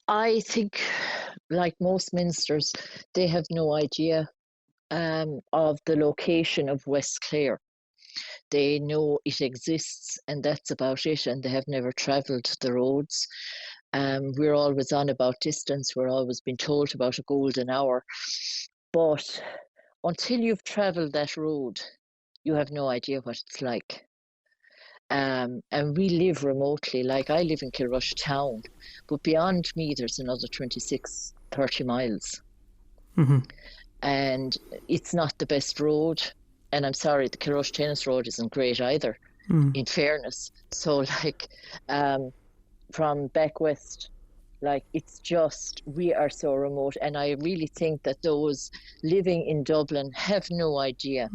I think, like most ministers, they have no idea of the location of West Clare. They know it exists and that's about it, and they have never travelled the roads. We're always on about distance, we're always being told about a golden hour. But until you've travelled that road, you have no idea what it's like. And we live remotely, like I live in Kilrush town, but beyond me there's another 26, 30 miles. Mm-hmm. And it's not the best road. And I'm sorry, the Kilrush Tennis Road isn't great either, in fairness. So like from back west, like it's just, we are so remote. And I really think that those living in Dublin have no idea.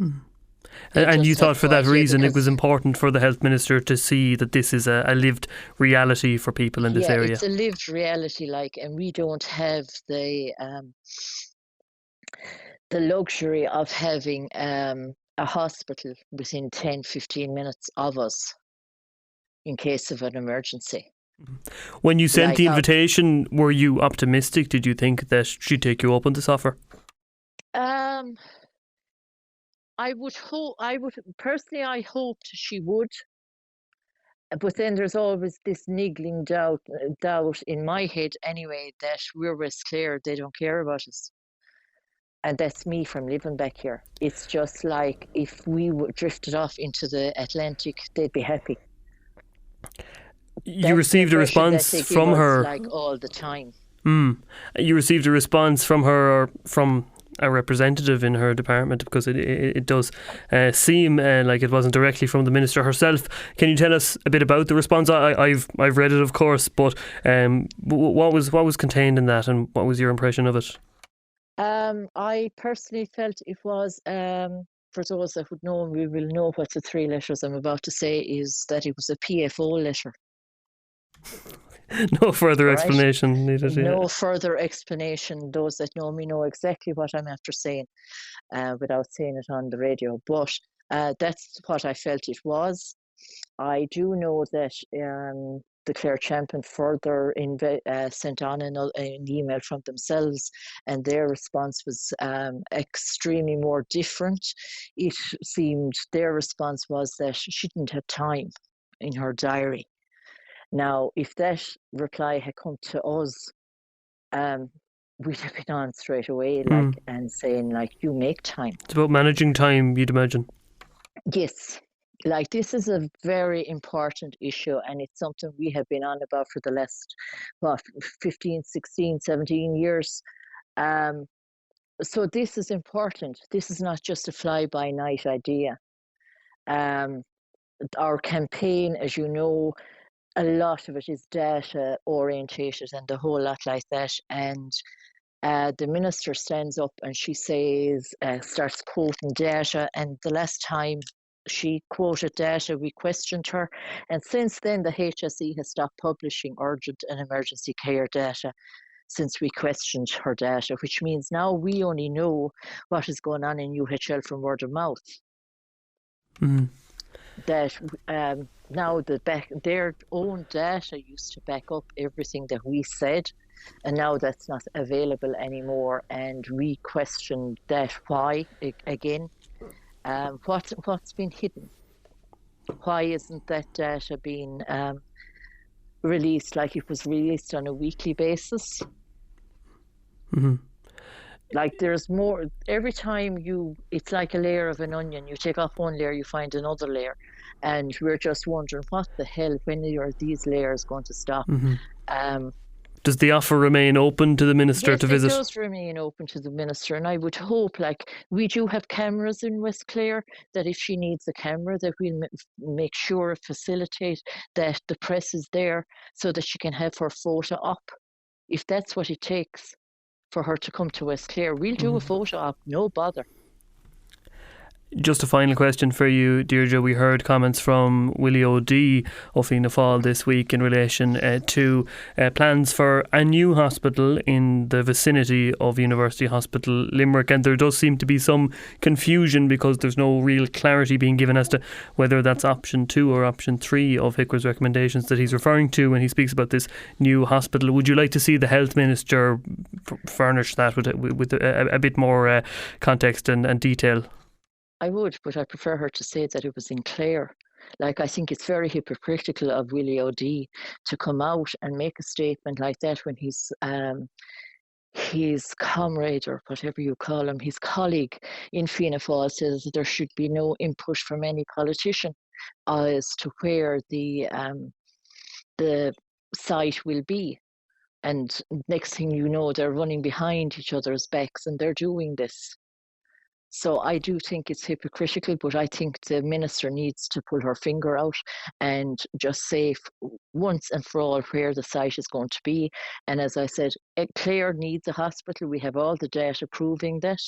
They And you just have thought for no that idea reason it was because, important for the health minister to see that this is a lived reality for people in this yeah, area. it's a lived reality, like, and we don't have the luxury of having a hospital within 10, 15 minutes of us in case of an emergency. When you sent Like the our, invitation, were you optimistic? Did you think that she'd take you up on this offer? um, I would personally, I hoped she would, but then there's always this niggling doubt in my head anyway that we're West Clare, they don't care about us. And that's me from living back here. It's just like if we drifted off into the Atlantic, they'd be happy. You That's the received a impression that response they give from us, her. like, all the time. You received a response from her or from a representative in her department, because it does seem like it wasn't directly from the minister herself. Can you tell us a bit about the response? I've read it, of course, but what was contained in that, and what was your impression of it? I personally felt it was, for those that would know, we will know what the three letters I'm about to say is, that it was a PFO letter. No further All right. explanation needed. Yeah. No further explanation. Those that know me know exactly what I'm after saying, without saying it on the radio. But that's what I felt it was. I do know that the Clare Champion further sent on an email from themselves, and their response was extremely more different. It seemed their response was that she didn't have time in her diary. Now, if that reply had come to us, we'd have been on straight away, like, and saying, like, you make time. It's about managing time, you'd imagine. Yes, like this is a very important issue, and it's something we have been on about for the last, what, 15, 16, 17 years. So this is important. This is not just a fly-by-night idea. Our campaign, as you know, a lot of it is data orientated and the whole lot like that. And the minister stands up and she says, starts quoting data. And the last time she quoted data, we questioned her. And since then, the HSE has stopped publishing urgent and emergency care data since we questioned her data, which means now we only know what is going on in UHL from word of mouth. That now their own data used to back up everything that we said, and now that's not available anymore, and we question that why again. What's been hidden? Why isn't that data being released like it was released on a weekly basis? Like there's more every time it's like a layer of an onion. You take off one layer, you find another layer, and we're just wondering what the hell, when are these layers going to stop? Does the offer remain open to the minister to visit? Yes, it does remain open to the minister, and I would hope, like, we do have cameras in West Clare, that if she needs a camera, that we'll make sure, facilitate that the press is there so that she can have her photo up. If that's what it takes for her to come to West Clare, we'll do a photo op, no bother. Just a final question for you, Deirdre. We heard comments from Willie O'D of Fianna Fáil this week in relation to plans for a new hospital in the vicinity of University Hospital Limerick, and there does seem to be some confusion because there's no real clarity being given as to whether that's option 2 or option 3 of HIQA's recommendations that he's referring to when he speaks about this new hospital. Would you like to see the Health Minister furnish that with a bit more context and detail? I would, but I prefer her to say that it was in Clare. Like, I think it's very hypocritical of Willie O'D to come out and make a statement like that when his comrade, or whatever you call him, his colleague in Fianna Fáil says that there should be no input from any politician as to where the site will be. And next thing you know, they're running behind each other's backs and they're doing this. So I do think it's hypocritical, but I think the minister needs to pull her finger out and just say once and for all where the site is going to be. And as I said, Clare needs a hospital. We have all the data proving that.